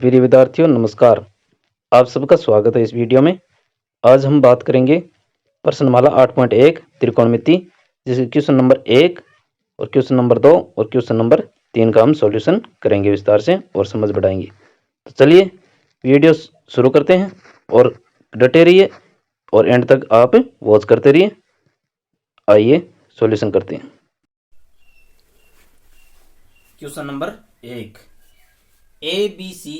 प्रिय विद्यार्थियों नमस्कार। आप सबका स्वागत है इस वीडियो में। आज हम बात करेंगे प्रश्नमाला 8.1 त्रिकोणमिति, जिसके क्वेश्चन नंबर 1 और क्वेश्चन नंबर 2 और क्वेश्चन नंबर 3 का हम सॉल्यूशन करेंगे विस्तार से और समझ बढ़ाएंगे। तो चलिए वीडियो शुरू करते हैं और डटे रहिए और एंड तक आप वॉच करते रहिए। आइए सॉल्यूशन करते हैं। क्वेश्चन नंबर 1, ABC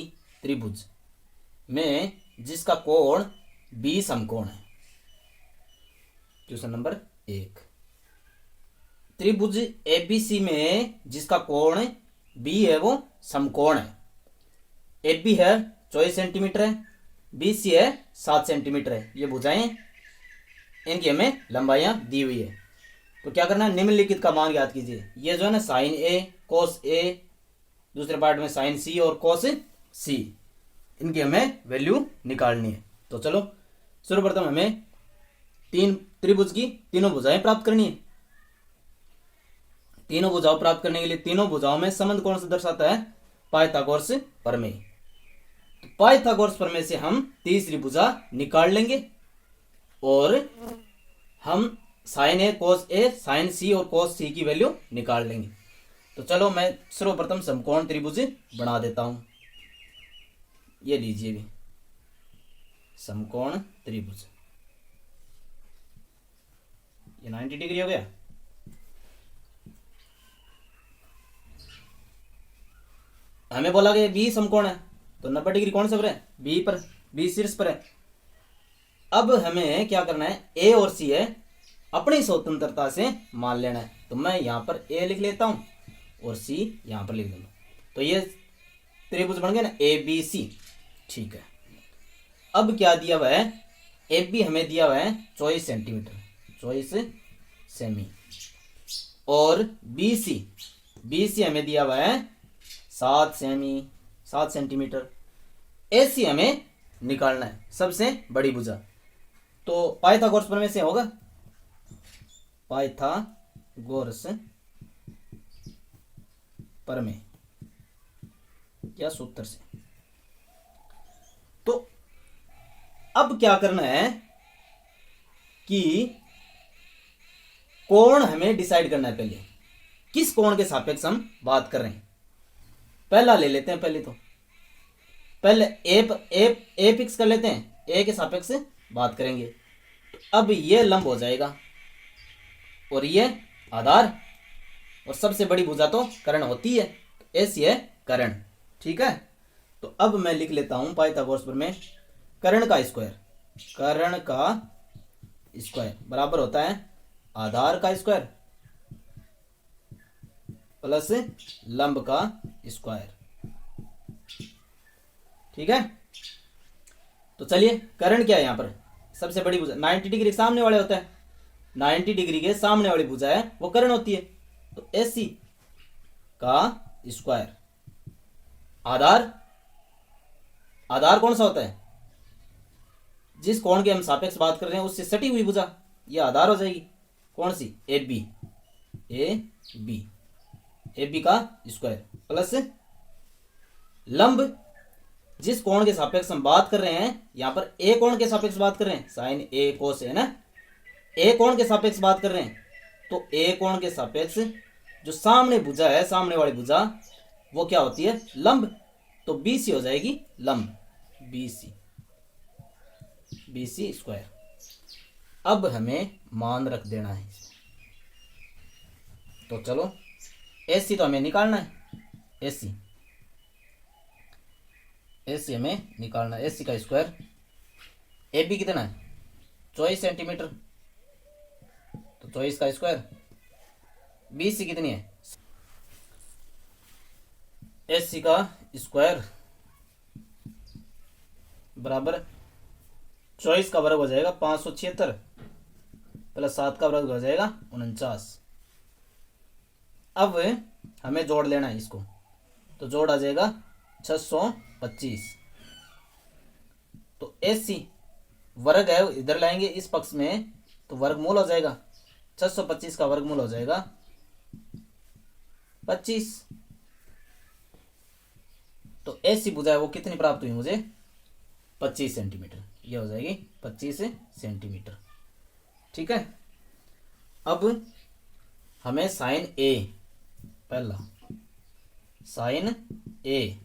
त्रिभुज में जिसका कोण B समकोण है। क्वेश्चन नंबर 1, त्रिभुज ABC में जिसका कोण B है वो समकोण है। AB है 24 सेंटीमीटर है, BC है 7 सेंटीमीटर है। ये भुजाएं, इनकी हमें लंबाइयां दी हुई है। तो क्या करना है, निम्नलिखित का मान ज्ञात कीजिए। ये जो है ना साइन A कोस A, दूसरे पार्ट में साइन C और कोस C, इनकी हमें वैल्यू निकालनी है। तो चलो सर्वप्रथम हमें तीन त्रिभुज की तीनों भुजाएं प्राप्त करनी है। तीनों भुजाओं प्राप्त करने के लिए तीनों भुजाओं में संबंध कौन सा दर्शाता है? पाइथागोरस प्रमेय। तो पाइथागोरस प्रमेय से हम तीसरी भुजा निकाल लेंगे और हम sine A cos A, sine C और कोस C की वैल्यू निकाल लेंगे। तो चलो मैं सर्वप्रथम समकोण त्रिभुज बना देता हूं। ये लीजिए भी समकोण त्रिभुज, ये 90 डिग्री हो गया। हमें बोला गया बी समकोण है, तो 90 डिग्री कौन से पर है? बी पर, बी शीर्ष पर है। अब हमें क्या करना है, ए और सी है अपनी स्वतंत्रता से मान लेना है। तो मैं यहां पर ए लिख लेता हूं और सी यहां पर लिख दूंगा। तो ये त्रिभुज बन गया ना ABC। ठीक है, अब क्या दिया हुआ है, AB हमें दिया हुआ है 24 सेंटीमीटर, 24 सेमी, और BC हमें दिया हुआ है 7 सेमी, 7 सेंटीमीटर। AC हमें निकालना है, सबसे बड़ी भुजा। तो पाइथागोरस प्रमेय से होगा, पाइथागोरस प्रमेय या सूत्र से। तो अब क्या करना है कि कोण हमें डिसाइड करना है। पहले किस कोण के सापेक्ष हम बात कर रहे हैं, पहला ले लेते हैं। पहले ए फिक्स कर लेते हैं, ए के सापेक्ष बात करेंगे। तो अब ये लंब हो जाएगा और ये आधार, और सबसे बड़ी भुजा तो कर्ण होती है, तो ऐसी है कर्ण। ठीक है, तो अब मैं लिख लेता हूं पाइथागोरस प्रमेय, कर्ण का स्क्वायर बराबर होता है आधार का स्क्वायर प्लस लंब का स्क्वायर। ठीक है, तो चलिए कर्ण क्या है, यहां पर सबसे बड़ी भुजा 90 डिग्री के सामने वाले होता है, 90 डिग्री के सामने वाली भुजा है वो कर्ण होती है। तो AC का स्क्वायर, आधार कौन सा होता है, जिस कोण के हम सापेक्ष बात कर रहे हैं उससे सटी हुई भुजा, ये आधार हो जाएगी। कौन सी? AB का स्क्वायर प्लस लंब, जिस कोण के सापेक्ष हम बात कर रहे हैं, यहां पर ए कोण के सापेक्ष बात कर रहे हैं, साइन A कोस है ना, ए कोण के सापेक्ष बात कर रहे हैं। तो ए कोण के सापेक्ष जो सामने भुजा है, सामने वाली भुजा, वो क्या होती है? लंब। तो BC हो जाएगी लंब, BC स्क्वायर। अब हमें मान रख देना है। तो चलो AC तो हमें निकालना है, AC हमें निकालना है। AC का स्क्वायर, AB कितना है? 24 सेंटीमीटर, तो 24 का स्क्वायर। BC कितनी है? AC का स्क्वायर बराबर 24 का वर्ग हो जाएगा 576 प्लस 7 का वर्ग हो जाएगा 49। अब हमें जोड़ लेना है इसको, तो जोड़ आ जाएगा 625। तो AC वर्ग है, इधर लाएंगे इस पक्ष में, तो वर्गमूल हो जाएगा 625 का वर्गमूल हो जाएगा 25। तो ऐसी भुजा है वो कितनी प्राप्त हुई मुझे, 25 सेंटीमीटर। ये हो जाएगी 25 सेंटीमीटर। ठीक है। अब हमें साइन ए, पहला साइन ए,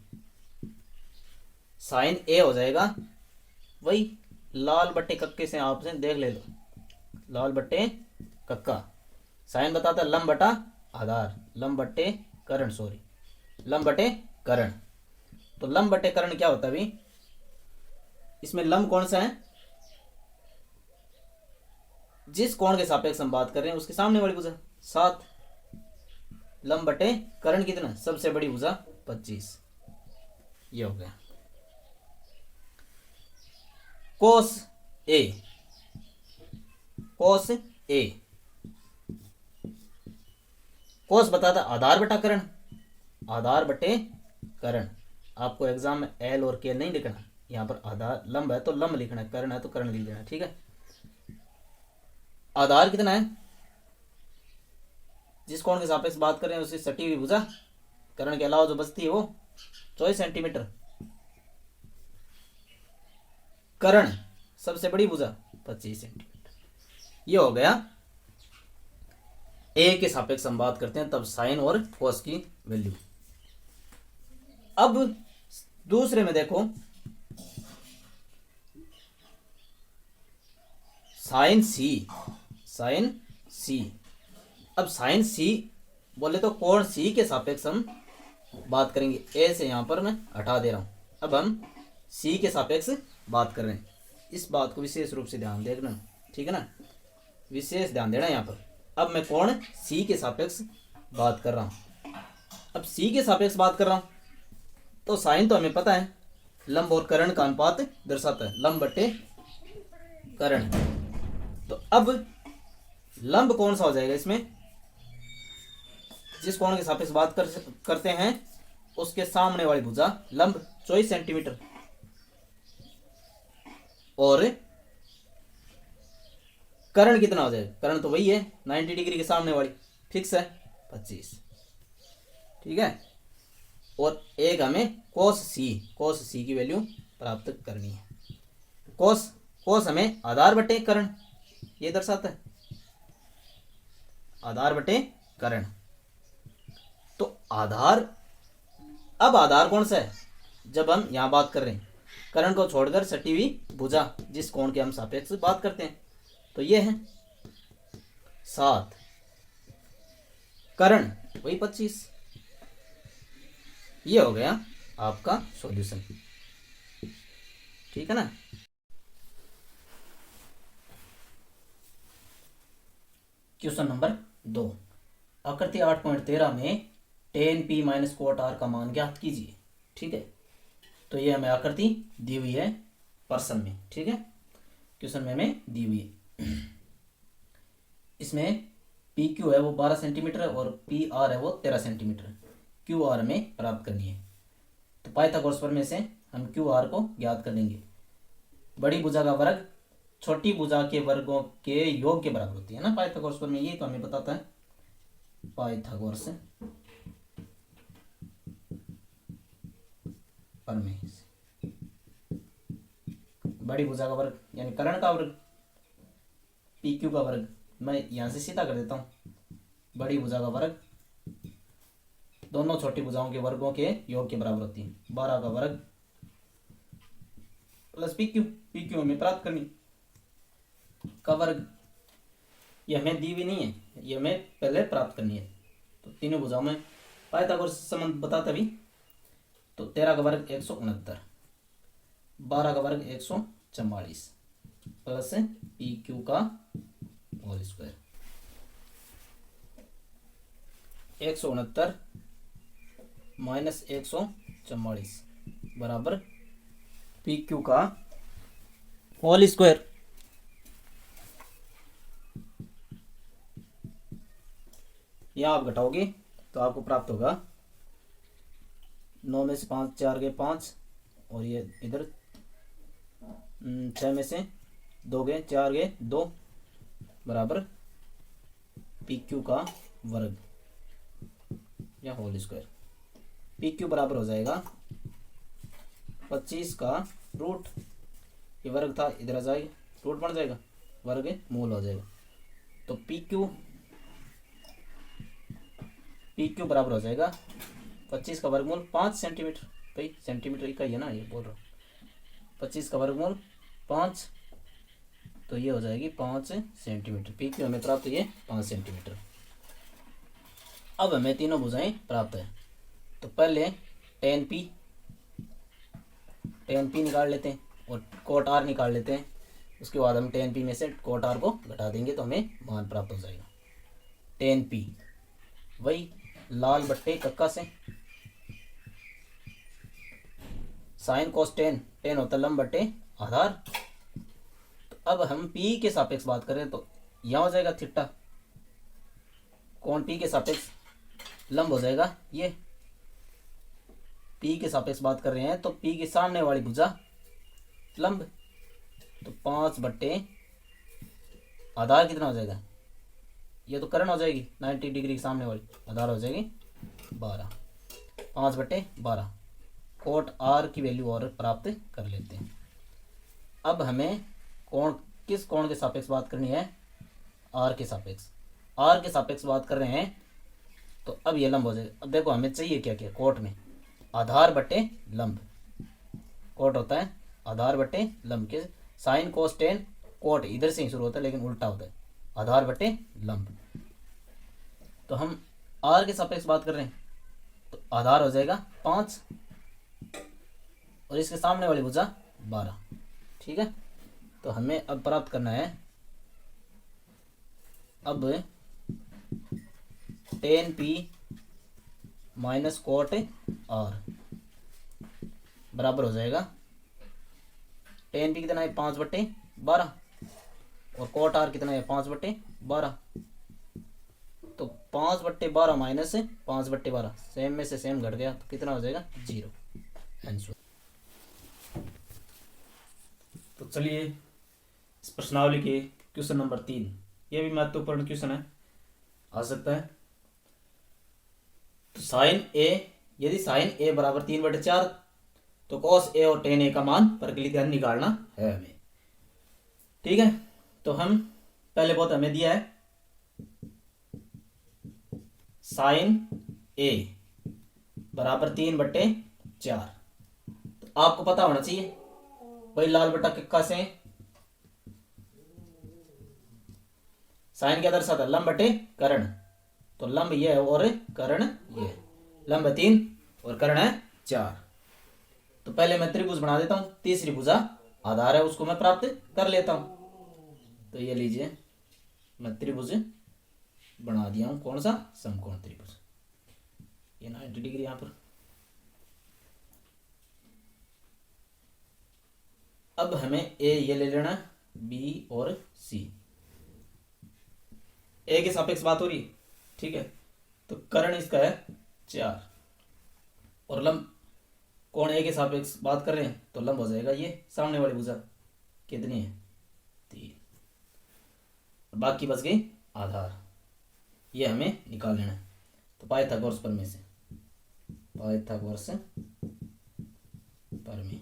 साइन ए हो जाएगा वही लाल बट्टे कक्के से आपसे देख ले लो, लाल बट्टे कक्का। साइन बताता लंब बटा आधार, लंब बट्टे करण, सॉरी लंब बटे करण। तो लंब बटे करण क्या होता है अभी, इसमें लंब कौन सा है, जिस कोण के सापेक्ष हम बात कर रहे हैं उसके सामने वाली भुजा 7, लंब बटे करण कितना, सबसे बड़ी भुजा 25। ये हो गया। कोस ए, कोस ए, कोस बताता आधार बटा करण, आधार बटे करण। आपको एग्जाम में एल और के नहीं लिखना, यहां पर आधार लंब है तो लंब लिखना है, करण है तो करण लिख देना। ठीक है। आधार कितना है, जिस कोण के सापेक्ष बात कर रहे हैं उसकी सटी हुई भुजा, करण के अलावा जो बचती है वो 24 सेंटीमीटर। करण सबसे बड़ी भुजा 25 सेंटीमीटर। ये हो गया। ए के सापेक्ष हम बात करते हैं तब साइन और कोस की वैल्यू। अब दूसरे में देखो, साइन सी, साइन सी। अब साइन सी बोले तो कोण सी के सापेक्ष हम बात करेंगे। ए से यहां पर मैं हटा दे रहा हूं, अब हम सी के सापेक्ष बात कर रहे हैं। इस बात को विशेष रूप से ध्यान देखना, ठीक है ना, विशेष ध्यान देना यहाँ पर। अब मैं कोण सी के सापेक्ष बात कर रहा हूं। अब सी के सापेक्ष बात कर रहा हूं तो साइन तो हमें पता है लंब और करण का अनुपात दर्शाता है, लंब बटे करण। तो अब लंब कौन सा हो जाएगा इसमें, जिस कोण के सापेक्ष बात करते हैं उसके सामने वाली भुजा, लंब 24 सेंटीमीटर और करण कितना हो जाएगा, करण तो वही है 90 डिग्री के सामने वाली, फिक्स है 25। ठीक है। और एक हमें कोस सी, कोस सी की वैल्यू प्राप्त करनी है। कोस, कोस हमें आधार बटे करण ये दर्शाता है, आधार बटे करण। तो आधार, अब आधार कौन सा है, जब हम यहां बात कर रहे हैं करण को छोड़कर सटी हुई भुजा जिस कोण के हम सापेक्ष बात करते हैं, तो ये है 7, करण वही 25। ये हो गया आपका सॉल्यूशन। ठीक है ना। क्वेश्चन नंबर 2, आकृति 8.13 में tan p minus cot r का मान ज्ञात कीजिए। ठीक है। तो ये हमें आकृति दी हुई है प्रश्न में। ठीक है, क्वेश्चन में हमें दी हुई है। इसमें पी क्यू है वो 12 सेंटीमीटर है और पी आर है वो 13 सेंटीमीटर। क्यू आर हमें प्राप्त करनी है। तो पाइथागोरस प्रमेय से हम क्यू आर को ज्ञात कर लेंगे। बड़ी भुजा का वर्ग छोटी भुजा के वर्गों के योग के बराबर होती है ना पाइथागोरस प्रमेय, ये तो हमें बताता है पाइथागोरस प्रमेय। बड़ी भुजा का वर्ग यानी कर्ण का वर्ग, पी क्यू का वर्ग, मैं यहां से सीधा कर देता हूं, बड़ी भुजा का वर्ग दोनों छोटी भुजाओं के वर्गों के योग के बराबर होती है। 12 का वर्ग प्लस पी क्यू हमें प्राप्त करनी का वर्ग, ये हमें दी हुई नहीं है, ये हमें पहले प्राप्त करनी है। तो तीनों भुजाओं में पाइथागोरस संबंध बताता भी। तो 13 का वर्ग 169, 12 का वर्ग 144 प्लस पी क्यू का होल स्क्वायर। 169 माइनस 144 बराबर पी क्यू का होल स्क्वायर। यहां आप घटाओगे तो आपको प्राप्त होगा 9 में से 5, 4 गए 5 और ये इधर 6 में से 2 गए 4 गए 2 बराबर पी क्यू का वर्ग या होल स्क्वायर। पी क्यू बराबर हो जाएगा 25 का रूट, ये वर्ग था इधर आ जाएगा, रूट बन जाएगा, वर्ग मूल हो जाएगा। तो पी क्यू बराबर हो जाएगा 25 का वर्गमूल 5 सेंटीमीटर। भाई सेंटीमीटर इकाई है ना, ये बोल रहा हूँ। 25 का वर्गमूल 5, तो ये हो जाएगी 5 सेंटीमीटर। पी क्यू हमें प्राप्त हुई है 5 सेंटीमीटर। अब हमें तीनों भुजाएं प्राप्त है। तो पहले टेन पी निकाल लेते हैं और कोट आर निकाल लेते हैं। उसके बाद हम टेन पी में से कोट आर को घटा देंगे तो हमें मान प्राप्त हो जाएगा। टेन पी वही लाल बट्टे कक्का से साइन कोस टेन होता लंब बट्टे आधार। तो अब हम पी के सापेक्ष बात करें तो यह हो जाएगा थीटा, कोण पी के सापेक्ष लंब हो जाएगा ये। पी के सापेक्ष बात कर रहे हैं तो पी के सामने वाली भुजा लंब, तो 5 बट्टे आधार कितना हो जाएगा, ये तो करण हो जाएगी 90 डिग्री के सामने वाली, आधार हो जाएगी 12, 5 बट्टे 12। कोट आर की वैल्यू और प्राप्त कर लेते हैं। अब हमें कोण किस कोण के सापेक्ष बात करनी है, आर के सापेक्ष। आर के सापेक्ष बात कर रहे हैं तो अब ये लंब हो जाएगा। अब देखो हमें चाहिए क्या क्या, कोट में आधार बट्टे लंब, कोट होता है आधार बट्टे लंब के साइन कोस टेन, कोट इधर से ही शुरू होता है लेकिन उल्टा होता है, आधार बट्टे लंब। तो हम आर के सापेक्ष बात कर रहे हैं तो आधार हो जाएगा 5 और इसके सामने वाली भुजा 12। ठीक है, तो हमें अब प्राप्त करना है, अब tan P minus cot R बराबर हो जाएगा, टेन पी कितना है 5 बट्टे 12 और कोट आर कितना है 5 बट्टे 12। तो 5 बट्टे 12 माइनस 5 बट्टे 12, सेम में से सेम घट गया तो कितना हो जाएगा 0 आंसर। तो चलिए इस प्रश्नावली के क्वेश्चन नंबर 3, ये भी महत्वपूर्ण क्वेश्चन है, आ सकता है। तो साइन ए, यदि साइन ए बराबर 3/4 तो कॉस ए और टेन ए का मान परिकलित निकालना है हमें। ठीक है, तो हम पहले बहुत हमें दिया है साइन ए बराबर 3/4, तो आपको पता होना चाहिए वही लाल बटा कक्का से साइन क्या दर्शाता है, लंब बटे कर्ण। तो लंब ये है और कर्ण ये, लंब 3 और कर्ण है 4। तो पहले मैं त्रिभुज बना देता हूं, तीसरी भुजा आधार है उसको मैं प्राप्त कर लेता हूं। तो ये लीजिए मैं त्रिभुज बना दिया हूं, कौन सा, समकोण त्रिभुज, ये 90 डिग्री यहां पर। अब हमें ए ये ले लेना, बी और सी, ए के सापेक्ष बात हो रही है। ठीक है, तो कर्ण इसका है 4 और लंब कोण ए के सापेक्ष बात कर रहे हैं तो लंब हो जाएगा ये सामने वाली भुजा कितनी है 3, बाकी बच गई आधार, ये हमें निकाल लेना है। तो पाइथागोरस प्रमेय से, पाइथागोरस प्रमेय,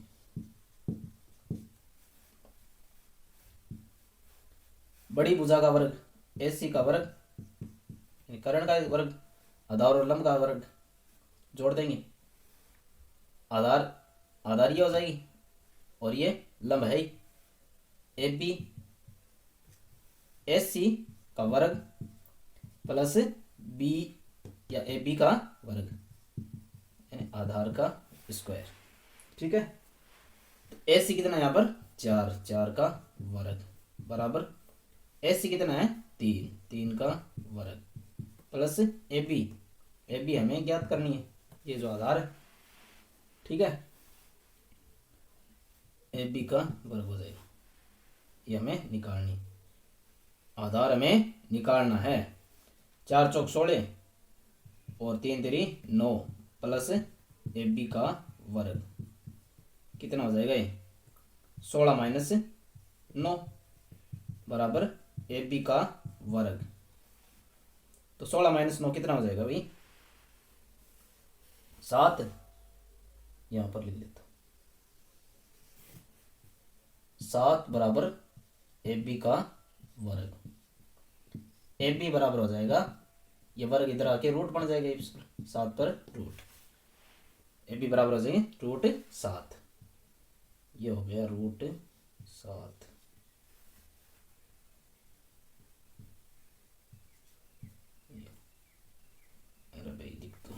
बड़ी भुजा का वर्ग एसी का वर्ग, कर्ण का वर्ग, आधार और लंब का वर्ग जोड़ देंगे, आधार ये हो जाएगी और ये लंब है ही, ए बी एस सी का वर्ग प्लस बी या ए बी का वर्ग यानी आधार का स्क्वायर। ठीक है, तो ए सी कितना है यहाँ पर 4 का वर्ग बराबर ए सी कितना है 3 का वर्ग प्लस ए बी हमें ज्ञात करनी है, ये जो आधार है। ठीक है, ए बी का वर्ग हो जाएगा, ये हमें निकालनी, आधार हमें निकालना है। 4 चौक 16 और 3 तेरी 9 प्लस ए बी का वर्ग कितना हो जाएगा, ये 16 माइनस 9 बराबर ए बी का वर्ग। तो 16 माइनस 9 कितना हो जाएगा भाई 7, यहां पर लिख लेता हूं 7 बराबर ए बी का वर्ग। ए बी बराबर हो जाएगा, ये वर्ग इधर आके रूट बन जाएगा, 7 पर रूट। ए बी बराबर हो जाएंगे √7। ये हो गया √7। अरे भाई दिख तो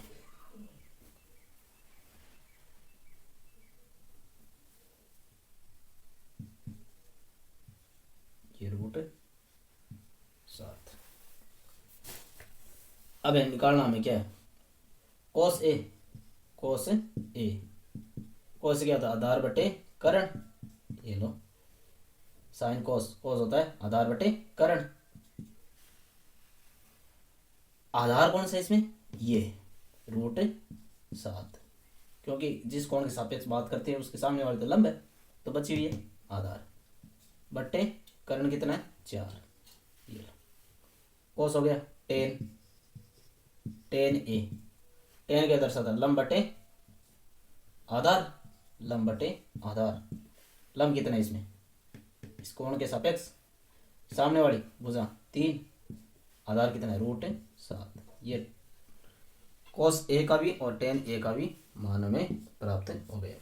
ये √7। अब निकालना हमें क्या है, कोस ए। कोस क्या था, आधार बटे करण। ये लो, साइन कोस होता है आधार बटे करण। आधार कौन सा है इसमें, ये √7, क्योंकि जिस कोण के सापेक्ष बात करते हैं उसके सामने वाले तो लंब है, तो बची हुई है आधार बटे करण कितना है 4। ये लो, कोस हो गया टेन ए। टेन क्या दर्शाता है, लंब बटे आधार। लंब बटे आधार, लंब कितना है इसमें, इस कोण के सापेक्ष सामने वाली भुजा 3, आधार कितना है √7। ये कोस ए का भी और टेन ए का भी मान हमें प्राप्त हो गया।